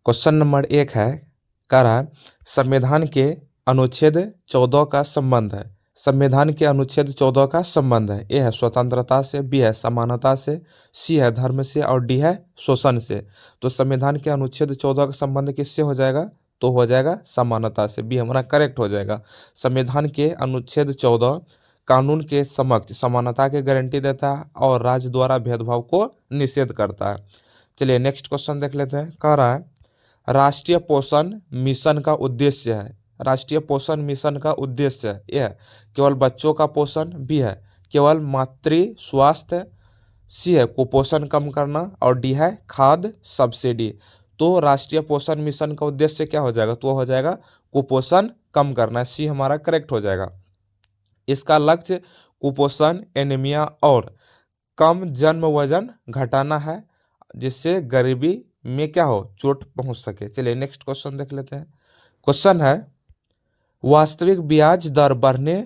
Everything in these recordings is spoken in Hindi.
क्वेश्चन नंबर 1 है, कह रहा है संविधान के अनुच्छेद 14 का संबंध है। संविधान के अनुच्छेद 14 का संबंध है। ए है स्वतंत्रता से, बी है समानता से, सी है धर्म से और डी है शोषण से। तो संविधान के अनुच्छेद 14 का संबंध किससे हो जाएगा? तो हो जाएगा समानता से। बी हमारा करेक्ट हो जाएगा। संविधान के अनुच्छेद 14 कानून के समक्ष समानता की गारंटी देता है और राज्य द्वारा भेदभाव को निषेध करता है। चलिए नेक्स्ट क्वेश्चन देख लेते हैं। कह रहा है राष्ट्रीय पोषण मिशन का उद्देश्य है। राष्ट्रीय पोषण मिशन का उद्देश्य है, यह है केवल बच्चों का पोषण, बी है केवल मातृ स्वास्थ्य, सी है कुपोषण कम करना और डी है खाद्य सब्सिडी। तो राष्ट्रीय पोषण मिशन का उद्देश्य क्या हो जाएगा? तो हो जाएगा कुपोषण कम करना। सी हमारा करेक्ट हो जाएगा। इसका लक्ष्य कुपोषण, एनीमिया और कम जन्म वजन घटाना है, जिससे गरीबी में क्या हो, चोट पहुंच सके। चलिए नेक्स्ट क्वेश्चन देख लेते हैं। क्वेश्चन है वास्तविक ब्याज दर बढ़ने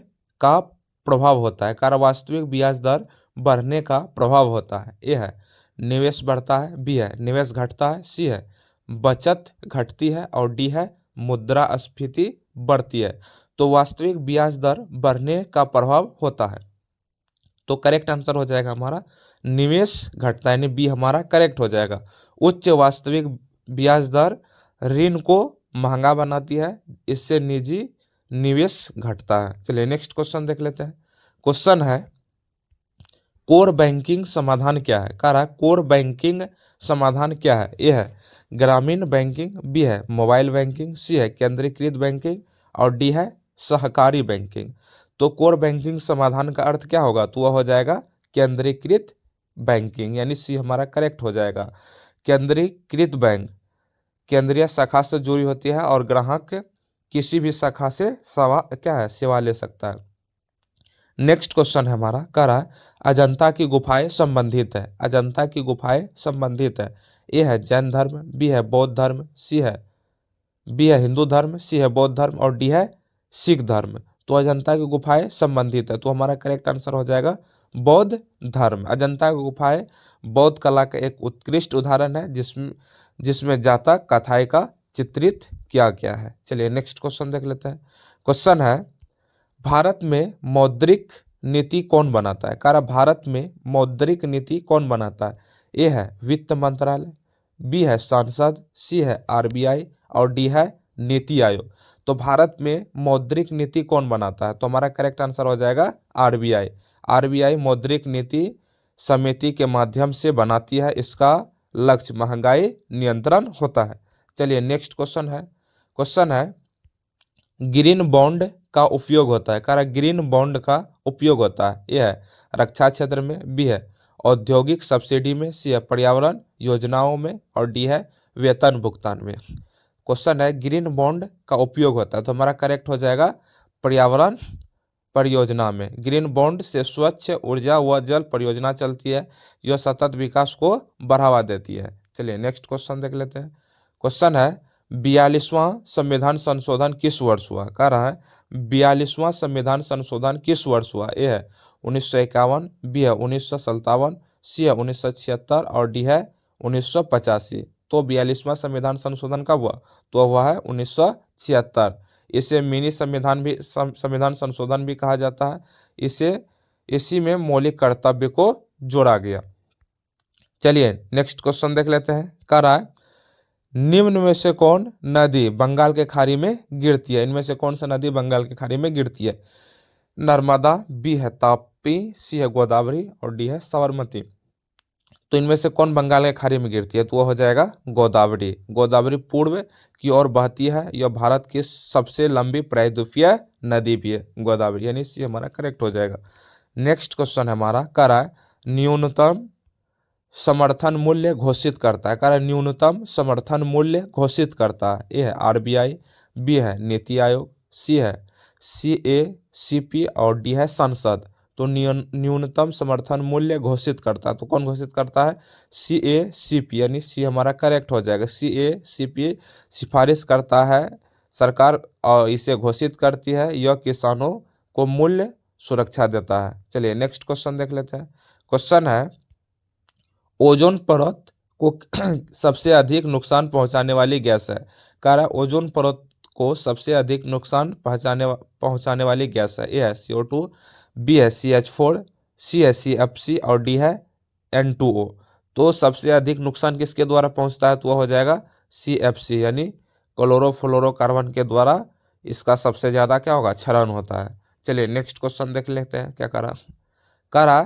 का प्रभाव होता है। कारण वास्तविक ब्याज दर बढ़ने का प्रभाव होता है। ए है निवेश बढ़ता है, बी है निवेश घटता है, सी है बचत घटती है और डी है मुद्रास्फीति बढ़ती है। तो वास्तविक ब्याज दर बढ़ने का प्रभाव होता है। तो करेक्ट आंसर हो जाएगा हमारा निवेश घटता है, यानी बी हमारा करेक्ट हो जाएगा। उच्च वास्तविक ब्याज दर ऋण को महंगा बनाती है, इससे निजी निवेश घटता है। चलिए नेक्स्ट क्वेश्चन देख लेते हैं। क्वेश्चन है कोर बैंकिंग समाधान क्या है? कह रहा है कोर बैंकिंग समाधान क्या है? यह है ग्रामीण बैंकिंग, बी है मोबाइल बैंकिंग, सी है केंद्रीकृत बैंकिंग और डी है सहकारी बैंकिंग। तो कोर बैंकिंग समाधान का अर्थ क्या होगा? तो वह हो जाएगा केंद्रीकृत बैंकिंग, यानी सी हमारा करेक्ट हो जाएगा। केंद्रीकृत बैंक केंद्रीय शाखा से जुड़ी होती है और ग्राहक किसी भी शाखा से सेवा ले सकता है। नेक्स्ट क्वेश्चन है हमारा, कह रहा है अजंता की गुफाएं संबंधित है। अजंता की गुफाएं संबंधित है। ए है जैन धर्म, बी है बौद्ध धर्म, बी है हिंदू धर्म, सी है बौद्ध धर्म और डी है सिख धर्म। तो अजंता की गुफाएं संबंधित है, तो हमारा करेक्ट आंसर हो जाएगा बौद्ध धर्म। अजंता की गुफाएं बौद्ध कला का एक उत्कृष्ट उदाहरण है, जिसमें जातक कथाएं का चित्रित किया गया है। चलिए नेक्स्ट क्वेश्चन देख लेते हैं। क्वेश्चन है भारत में मौद्रिक नीति कौन बनाता है? कारण भारत में मौद्रिक नीति कौन बनाता है? ए है वित्त मंत्रालय, बी है संसद, सी है आरबीआई और डी है नीति आयोग। तो भारत में मौद्रिक नीति कौन बनाता है? तो हमारा करेक्ट आंसर हो जाएगा आरबीआई। आरबीआई मौद्रिक नीति समिति के माध्यम से बनाती है। इसका लक्ष्य महंगाई नियंत्रण होता है। चलिए नेक्स्ट क्वेश्चन है। क्वेश्चन है ग्रीन बॉन्ड का उपयोग होता है। कारण ग्रीन बॉन्ड का उपयोग होता है। यह है रक्षा क्षेत्र में, बी है औद्योगिक सब्सिडी में, सी है पर्यावरण योजनाओं में और डी है वेतन भुगतान में। क्वेश्चन है ग्रीन बॉन्ड का उपयोग होता है, तो हमारा करेक्ट हो जाएगा पर्यावरण परियोजना में। ग्रीन बॉन्ड से स्वच्छ ऊर्जा व जल परियोजना चलती है, यह सतत विकास को बढ़ावा देती है। चलिए नेक्स्ट क्वेश्चन देख लेते हैं। क्वेश्चन है 42वां संविधान संशोधन किस वर्ष हुआ? कह रहा है 42वां संविधान संशोधन किस वर्ष हुआ? ए है 1951, बी है 1957, सी है 1976 और डी है 1985। तो 42वां संविधान संशोधन कब हुआ? तो हुआ है 1976। इसे मिनी संविधान संशोधन भी कहा जाता है। इसी में मौलिक कर्तव्य को जोड़ा गया। चलिए नेक्स्ट क्वेश्चन देख लेते हैं। कह रहा है निम्न में से कौन नदी बंगाल के खाड़ी में गिरती है? इनमें से कौन सा नदी बंगाल की खाड़ी में गिरती है? नर्मदा, बी है ताप्ती, सी है गोदावरी और डी है साबरमती। तो इनमें से कौन बंगाल के खाड़ी में गिरती है? तो वह हो जाएगा गोदावरी। गोदावरी पूर्व की ओर बहती है। यह भारत की सबसे लंबी प्रायद्वीपीय नदी भी है गोदावरी, यानी सी हमारा करेक्ट हो जाएगा। नेक्स्ट क्वेश्चन है हमारा, कह रहा है न्यूनतम समर्थन मूल्य घोषित करता है। कारण न्यूनतम समर्थन मूल्य घोषित करता है। ए है आरबीआई, बी है नीति आयोग, सी है सीएसीपी और डी है संसद। तो न्यूनतम समर्थन मूल्य घोषित करता है, तो कौन घोषित करता है? सीएसीपी, यानी सी हमारा करेक्ट हो जाएगा। सीएसीपी सिफारिश करता है सरकार और इसे घोषित करती है। यह किसानों को मूल्य सुरक्षा देता है। चलिए नेक्स्ट क्वेश्चन देख लेते हैं। क्वेश्चन है ओजोन परत को सबसे अधिक नुकसान पहुंचाने वाली गैस है? कह रहा है ओजोन परत को सबसे अधिक नुकसान पहुंचाने वाली गैस है। ए है CO2, बी है CH4, सी है CFC और डी है N2O। तो सबसे अधिक नुकसान किसके द्वारा पहुंचता है? तो वह हो जाएगा CFC यानी क्लोरोफ्लोरोकार्बन के द्वारा इसका सबसे ज्यादा क्या होगा? क्षरण होता है। चलिए नेक्स्ट क्वेश्चन देख लेते हैं क्या कह रहा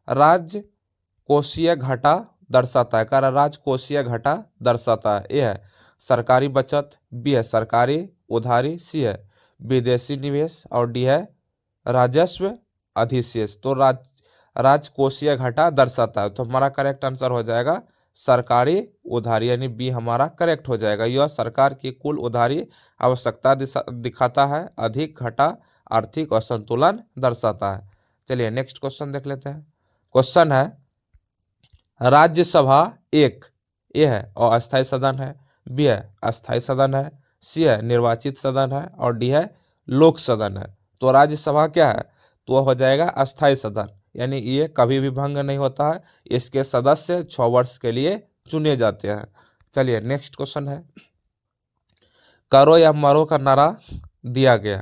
राज्य कोषीय घाटा दर्शाता है। कह रहा राजकोषीय घाटा दर्शाता है। ए है सरकारी बचत, बी है सरकारी उधारी, सी है विदेशी निवेश और डी है राजस्व अधिशेष। तो राजकोषीय घाटा दर्शाता है, तो हमारा करेक्ट आंसर हो जाएगा सरकारी उधारी यानी बी हमारा करेक्ट हो जाएगा। यह सरकार की कुल उधारी आवश्यकता दिखाता है, अधिक घाटा आर्थिक असंतुलन दर्शाता है। चलिए नेक्स्ट क्वेश्चन देख लेते हैं। क्वेश्चन है राज्यसभा एक ए है और अस्थायी सदन है, बी है अस्थायी सदन है, सी है निर्वाचित सदन है और डी है लोक सदन है। तो राज्यसभा क्या है? तो हो जाएगा अस्थायी सदन यानी ये कभी भी भंग नहीं होता है, इसके सदस्य 6 वर्ष के लिए चुने जाते हैं। चलिए नेक्स्ट क्वेश्चन है करो या मरो का नारा दिया गया।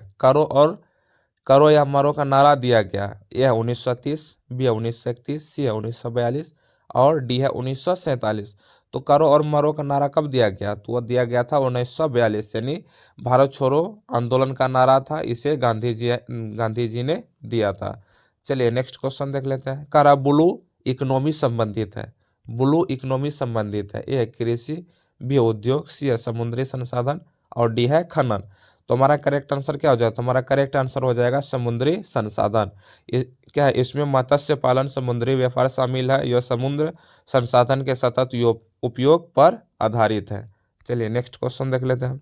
करो या मरो का नारा दिया गया। ए है 1930, बी है 1931, सी है 1942 और डी है 1947। तो करो और मरो का नारा कब दिया गया? तो वह दिया गया था 1942 यानी भारत छोड़ो आंदोलन का नारा था, इसे गांधी जी ने दिया था। चलिए नेक्स्ट क्वेश्चन देख लेते हैं। कह रहा ब्लू इकोनॉमी संबंधित है। ब्लू इकोनॉमी संबंधित है। ए है कृषि, बी है उद्योग, सी है समुद्री संसाधन और डी है खनन। तो हमारा करेक्ट आंसर क्या हो जाएगा? तो हमारा करेक्ट आंसर हो जाएगा समुद्री संसाधन। क्या है इसमें मत्स्य पालन समुद्री व्यापार शामिल है। यह समुद्र संसाधन के सतत उपयोग पर आधारित है। चलिए नेक्स्ट क्वेश्चन देख लेते हैं।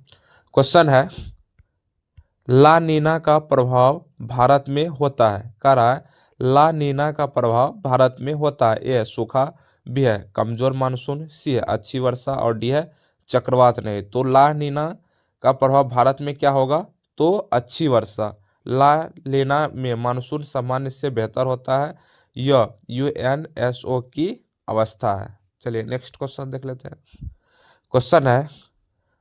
क्वेश्चन है ला नीना का प्रभाव भारत में होता है। कह रहा है ला नीना का प्रभाव भारत में होता है। ए है सूखा, बी है कमजोर मानसून, सी है अच्छी वर्षा और डी है चक्रवात नहीं। तो ला नीना का प्रभाव भारत में क्या होगा? तो अच्छी वर्षा। ला नीना में मानसून सामान्य से बेहतर होता है, यह UNSO की अवस्था है। चलिए नेक्स्ट क्वेश्चन देख लेते हैं। क्वेश्चन है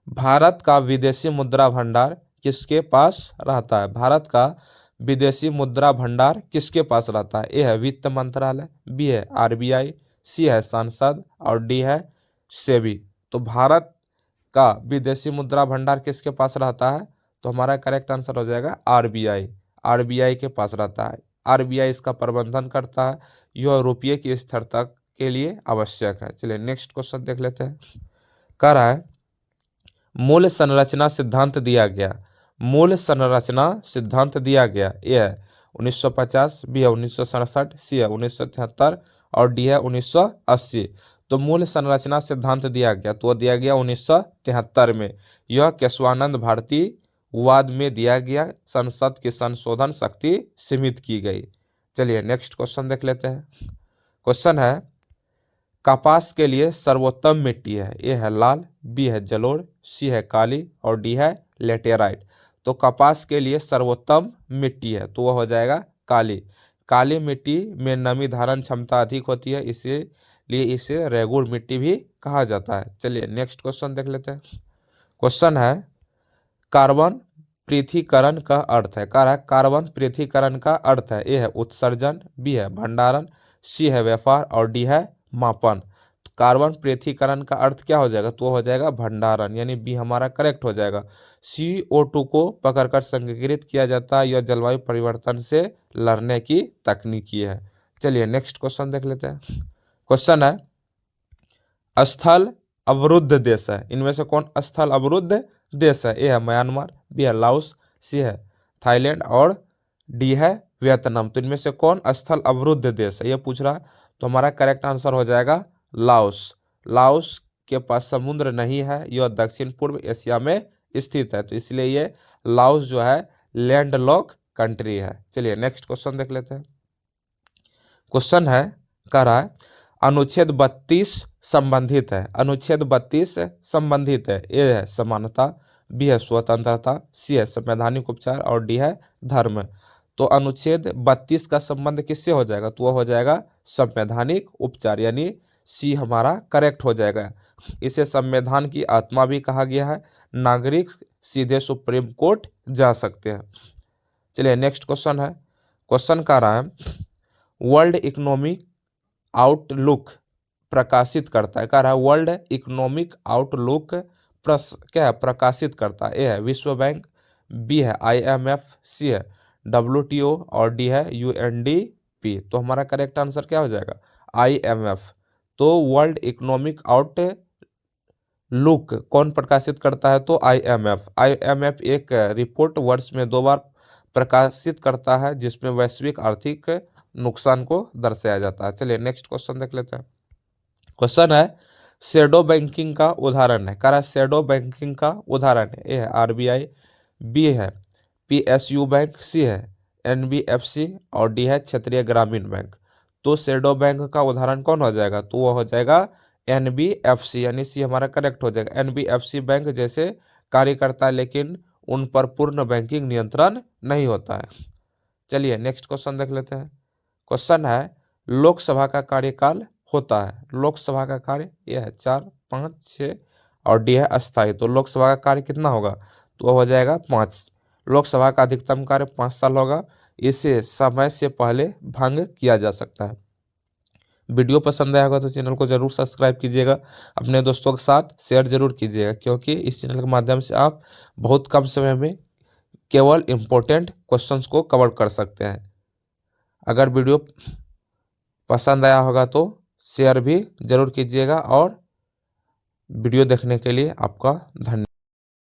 भारत का विदेशी मुद्रा भंडार किसके पास रहता है? भारत का विदेशी मुद्रा भंडार किसके पास रहता है? ए है वित्त मंत्रालय, बी है RBI, सी है संसद और डी है सेबी। तो भारत का विदेशी मुद्रा भंडार किसके पास रहता है? तो हमारा करेक्ट आंसर हो जाएगा RBI के पास रहता है। RBI इसका प्रबंधन करता है, यह रुपये की स्थिरता के लिए आवश्यक है। चलिए नेक्स्ट क्वेश्चन देख लेते हैं। कह रहा है मूल संरचना सिद्धांत दिया गया। मूल संरचना सिद्धांत दिया गया। ए है 1950, बी है 1967, सी है 1973 और डी है 1980। तो मूल संरचना सिद्धांत दिया गया तो दिया गया 1973 में। यह केशवानंद भारती वाद में दिया गया। संसद की संशोधन शक्ति सीमित की गई। चलिए नेक्स्ट क्वेश्चन देख लेते हैं। क्वेश्चन है कपास के लिए सर्वोत्तम मिट्टी है। ए है लाल, बी है जलोढ़, सी है काली और डी है लेटेराइट। तो कपास के लिए सर्वोत्तम मिट्टी है तो वह हो जाएगा काली। काली मिट्टी में नमी धारण क्षमता अधिक होती है, इसीलिए इसे रेगुड़ मिट्टी भी कहा जाता है। चलिए नेक्स्ट क्वेश्चन देख लेते हैं। क्वेश्चन है कार्बन पृथक्करण का अर्थ है। कार्बन पृथक्करण का अर्थ है। ए है उत्सर्जन, बी है भंडारण, सी है व्यापार और डी है मापन। तो कार्बन पृथक्करण का अर्थ क्या हो जाएगा? तो हो जाएगा भंडारण यानी बी हमारा करेक्ट हो जाएगा। CO2 को पकड़कर संग्रहित किया जाता है, यह जलवायु परिवर्तन से लड़ने की तकनीकी है। चलिए नेक्स्ट क्वेश्चन देख लेते हैं। क्वेश्चन है स्थल अवरुद्ध देश है। इनमें से कौन स्थल अवरुद्ध देश है? ए है म्यांमार, बी है लाओस, सी है थाईलैंड और डी है वियतनाम। तो इनमें से कौन स्थल अवरुद्ध देश है ये पूछ रहा। तो हमारा करेक्ट आंसर हो जाएगा लाओस। लाओस के पास समुद्र नहीं है, यह दक्षिण पूर्व एशिया में स्थित है, तो इसलिए ये लाओस जो है लैंडलॉक कंट्री है। चलिए नेक्स्ट क्वेश्चन देख लेते हैं। क्वेश्चन है कह रहा है अनुच्छेद 32 संबंधित है। अनुच्छेद 32 संबंधित है। ए है समानता, बी है स्वतंत्रता, सी है संवैधानिक उपचार और डी है धर्म। तो अनुच्छेद 32 का संबंध किससे हो जाएगा? तो वह हो जाएगा संवैधानिक उपचार यानी सी हमारा करेक्ट हो जाएगा। इसे संविधान की आत्मा भी कहा गया है। नागरिक सीधे सुप्रीम कोर्ट जा सकते हैं। चलिए नेक्स्ट क्वेश्चन है। क्वेश्चन का रहा है वर्ल्ड इकोनॉमिक आउटलुक प्रकाशित करता है। कह रहा है वर्ल्ड इकोनॉमिक आउटलुक क्या है प्रकाशित करता है। ए है विश्व बैंक, बी है IMF, सी है WTO और डी है UNDP। तो हमारा करेक्ट आंसर क्या हो जाएगा IMF। तो वर्ल्ड इकोनॉमिक आउटलुक कौन प्रकाशित करता है तो IMF एक रिपोर्ट वर्ष में 2 बार प्रकाशित करता है जिसमें वैश्विक आर्थिक नुकसान को दर्शाया जाता है। चलिए नेक्स्ट क्वेश्चन देख लेते हैं। क्वेश्चन है शैडो बैंकिंग का उदाहरण है। कह रहा है शैडो बैंकिंग का उदाहरण है। ए है RBI, बी है PSU बैंक, सी है NBFC और डी है क्षेत्रीय ग्रामीण बैंक। तो शैडो बैंक का उदाहरण कौन हो जाएगा तो वो हो जाएगा NBFC, यानी सी हमारा करेक्ट हो जाएगा। NBFC बैंक जैसे कार्य करता है लेकिन उन पर पूर्ण बैंकिंग नियंत्रण नहीं होता है। चलिए नेक्स्ट क्वेश्चन देख लेते हैं। क्वेश्चन है लोकसभा का कार्यकाल होता है। लोकसभा का कार्य यह है 4, 5, 6 और डी है अस्थायी। तो लोकसभा का कार्य कितना होगा तो हो जाएगा 5। लोकसभा का अधिकतम कार्य 5 साल होगा। इसे समय से पहले भंग किया जा सकता है। वीडियो पसंद आया होगा तो चैनल को जरूर सब्सक्राइब कीजिएगा, अपने दोस्तों के साथ शेयर जरूर कीजिएगा, क्योंकि इस चैनल के माध्यम से आप बहुत कम समय में केवल इम्पोर्टेंट क्वेश्चंस को कवर कर सकते हैं। अगर वीडियो पसंद आया होगा तो शेयर भी जरूर कीजिएगा और वीडियो देखने के लिए आपका धन्यवाद।